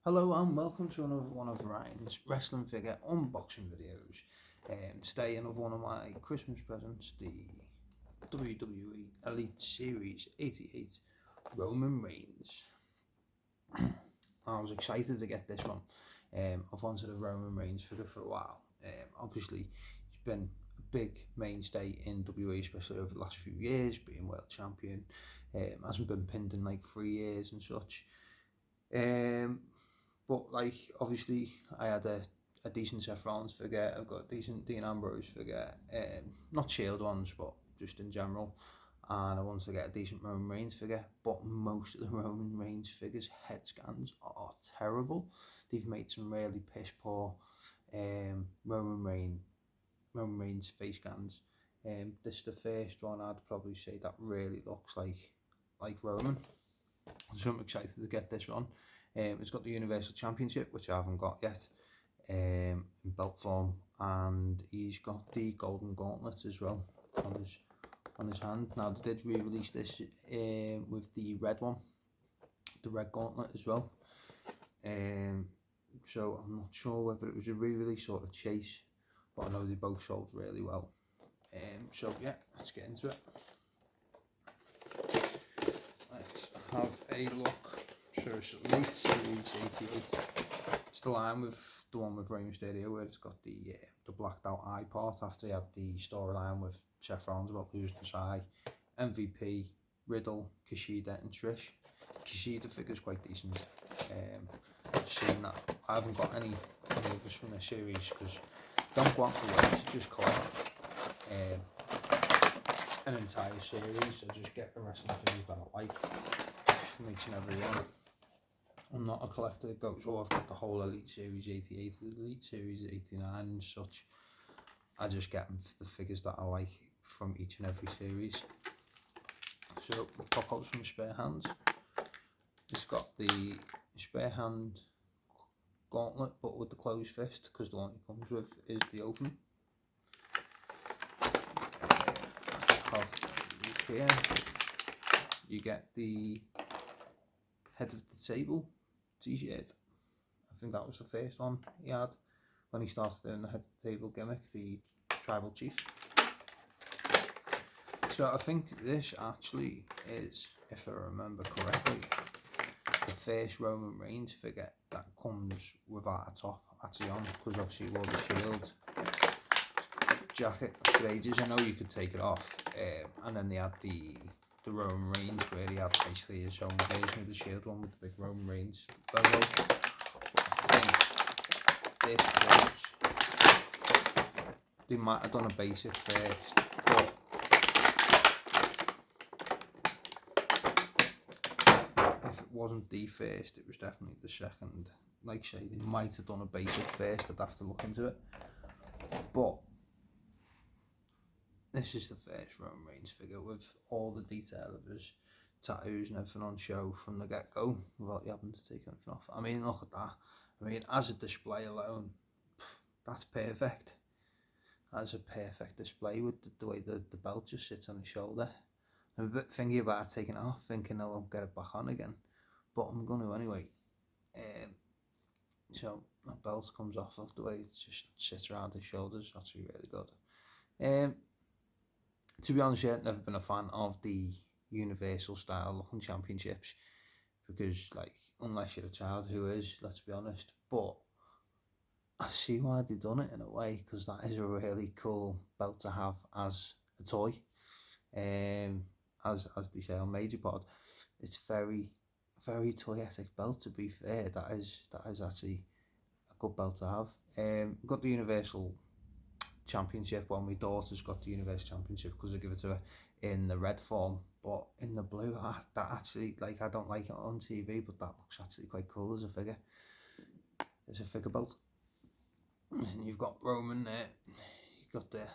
Hello and welcome to another one of Ryan's wrestling figure unboxing videos. Today another one of my Christmas presents, the WWE Elite Series 88 Roman Reigns. I was excited to get this one. I've wanted a Roman Reigns figure for a while. Obviously he's been a big mainstay in WWE, especially over the last few years, being world champion. Hasn't been pinned in like 3 years and such. But like obviously I had a decent Seth Rollins figure, I've got a decent Dean Ambrose figure, not Shield ones but just in general, and I wanted to get a decent Roman Reigns figure, but most of the Roman Reigns figures head scans are terrible. They've made some really piss poor Roman Reigns face scans. This is the first one I'd probably say that really looks like Roman, so I'm excited to get this one. It's got the Universal Championship, which I haven't got yet, in belt form, and he's got the Golden Gauntlet as well on his hand. Now they did re-release this with the red one, the red gauntlet as well. So I'm not sure whether it was a re-release or a chase, but I know they both sold really well. So yeah, let's get into it. Let's have a look. So it's Elite Series 88. It's the line with the one with Rey Mysterio, where it's got the blacked out eye part after he had the storyline with Seth Rollins about losing his eye. MVP, Riddle, Kushida and Trish. Kushida figure's quite decent. I've seen that. I haven't got any others from this series because I don't want to wait to just collect an entire series. I just get the wrestling figures that I like from each and every one. I'm not a collector that goes, oh, I've got the whole Elite Series 88, Elite Series 89 and such. I just get them the figures that I like from each and every series. So we'll pop out some spare hands. It's got the spare hand gauntlet, but with the closed fist, because the one it comes with is the open. Here you get the head of the table t-shirt. I think that was the first one he had when he started doing the head of the table gimmick, the tribal chief. So I think this actually is, if I remember correctly, the first Roman Reigns figure that comes without a top actually on, because obviously he wore the Shield jacket for ages. I know you could take it off, and then they had the Roman Reigns where he had basically his own version of the Shield one with the big Roman Reigns logo. I think this was, they might have done a basic first, but if it wasn't the first, it was definitely the second. Like I say, they might have done a basic first, I'd have to look into it, but this is the first Roman Reigns figure with all the detail of his tattoos and everything on show from the get-go without you having to take anything off. I mean, look at that. I mean, as a display alone, that's perfect. That's a perfect display with the way the belt just sits on his shoulder. I'm a bit thinking about taking it off, thinking I won't get it back on again, but I'm going to anyway. So that belt comes off the way it just sits around his shoulders. That's really good. To be honest, I've never been a fan of the universal style looking championships, because like, unless you're a child, who is, let's be honest, but I see why they've done it in a way, because that is a really cool belt to have as a toy. As they say on Major Pod, it's very toyetic belt, to be fair. That is actually a good belt to have. Got the Universal Championship one. My daughter's got the Universal Championship because I give it to her in the red form, but in the blue, that actually, like, I don't like it on TV, but that looks actually quite cool as a figure. It's a figure belt. And you've got Roman there. You've got the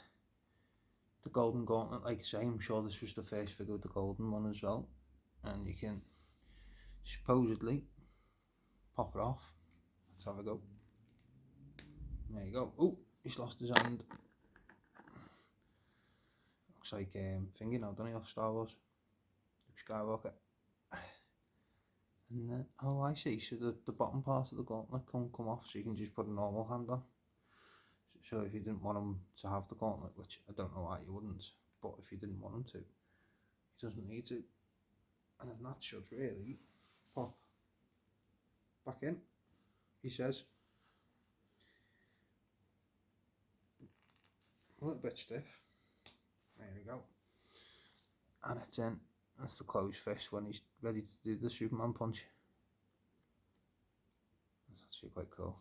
Golden Gauntlet, like I say. I'm sure this was the first figure with the golden one as well, and you can supposedly pop it off. Let's have a go. There you go. Oh, he's lost his hand. Looks like thingy now, don't he, off Star Wars? Skywalker. And then, oh, I see. So the bottom part of the gauntlet can't come off, so you can just put a normal hand on. So if you didn't want him to have the gauntlet, which I don't know why you wouldn't, but if you didn't want him to, he doesn't need to. And then that should really pop back in, he says. A little bit stiff. There we go. And it's in. That's the closed fist when he's ready to do the Superman punch. That's actually quite cool.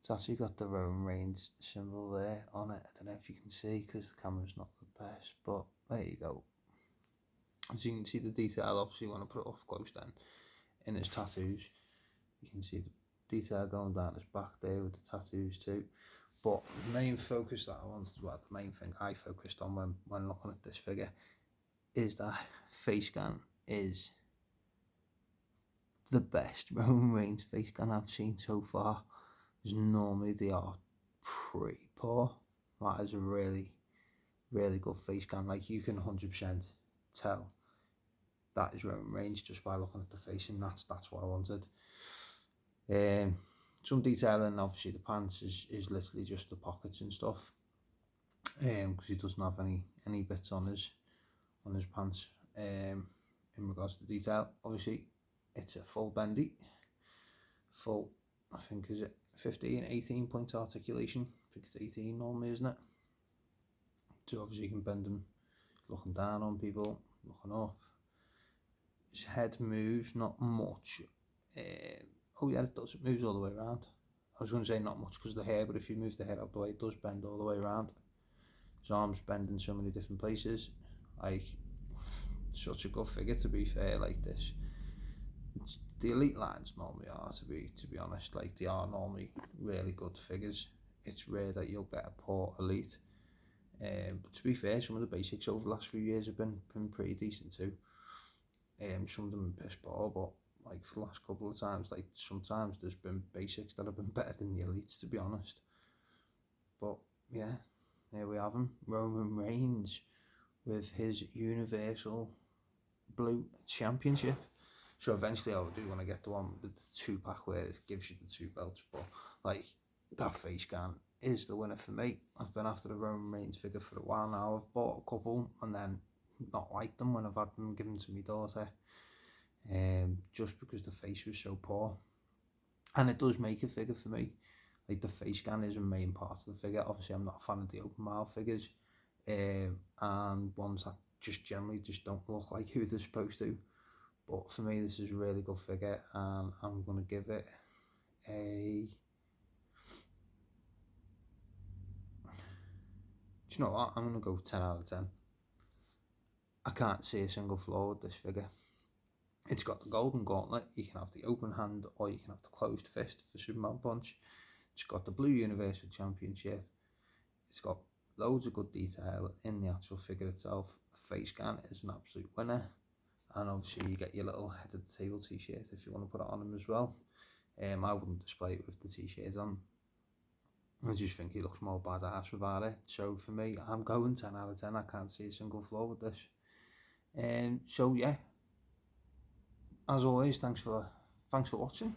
It's actually got the Roman Reigns symbol there on it. I don't know if you can see because the camera's not the best, but there you go. As you can see the detail, obviously when I put it up close then, in his tattoos, you can see the detail going down his back there with the tattoos too. But the main focus that I wanted, well, the main thing I focused on when looking at this figure is that face scan is the best Roman Reigns face scan I've seen so far. Because normally they are pretty poor. That is a really, really good face scan. Like you can 100% tell that is Roman Reigns just by looking at the face, and that's what I wanted. Some detailing, obviously the pants is literally just the pockets and stuff, because he doesn't have any bits on his pants. In regards to detail, obviously it's a full bendy, full, I think is it 15, 18 point articulation. I think it's 18 normally, isn't it? So obviously you can bend them looking down on people, looking up. His head moves not much. Oh yeah, it does. It moves all the way around. I was going to say not much because of the hair, but if you move the head out the way, it does bend all the way around. His arms bend in so many different places. Like, such a good figure, to be fair. Like this, the elite lines normally are, to be honest. Like they are normally really good figures. It's rare that you'll get a poor elite. But to be fair, some of the basics over the last few years have been pretty decent too. Some of them are piss poor, but like for the last couple of times, like sometimes there's been basics that have been better than the elites, to be honest. But yeah, there we have him, Roman Reigns with his Universal Blue Championship. So eventually I do want to get the one with the 2-pack where it gives you the 2 belts, but like that face scan is the winner for me. I've been after the Roman Reigns figure for a while now. I've bought a couple and then not liked them when I've had them given to my daughter, just because the face was so poor. And it does make a figure for me. Like the face scan is a main part of the figure. Obviously I'm not a fan of the open mouth figures, and ones that just generally just don't look like who they're supposed to. But for me this is a really good figure, and I'm going to give it a... Do you know what? I'm going to go 10 out of 10. I can't see a single flaw with this figure. It's got the golden gauntlet. You can have the open hand or you can have the closed fist for Superman punch. It's got the blue Universal Championship. It's got loads of good detail in the actual figure itself. The face scan is an absolute winner. And obviously you get your little head of the table t-shirt if you want to put it on him as well. I wouldn't display it with the t-shirt on. I just think he looks more badass without it. So for me, I'm going 10 out of 10. I can't see a single flaw with this. So yeah, as always, thanks for watching.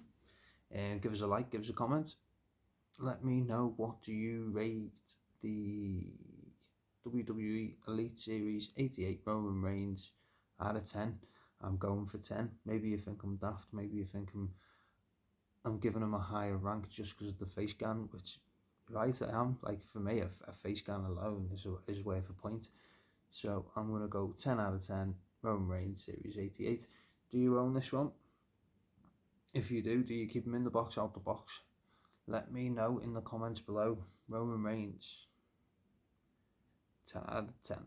Give us a like, give us a comment. Let me know, what do you rate the WWE Elite Series 88 Roman Reigns out of 10? I'm going for 10. Maybe you think I'm daft. Maybe you think I'm giving him a higher rank just because of the face scan, which right I am. Like for me, a face scan alone is worth a point. So I'm going to go 10 out of 10 Roman Reigns Series 88. Do you own this one? If you do you keep them in the box, out the box? Let me know in the comments below. Roman Reigns, 10 out of 10.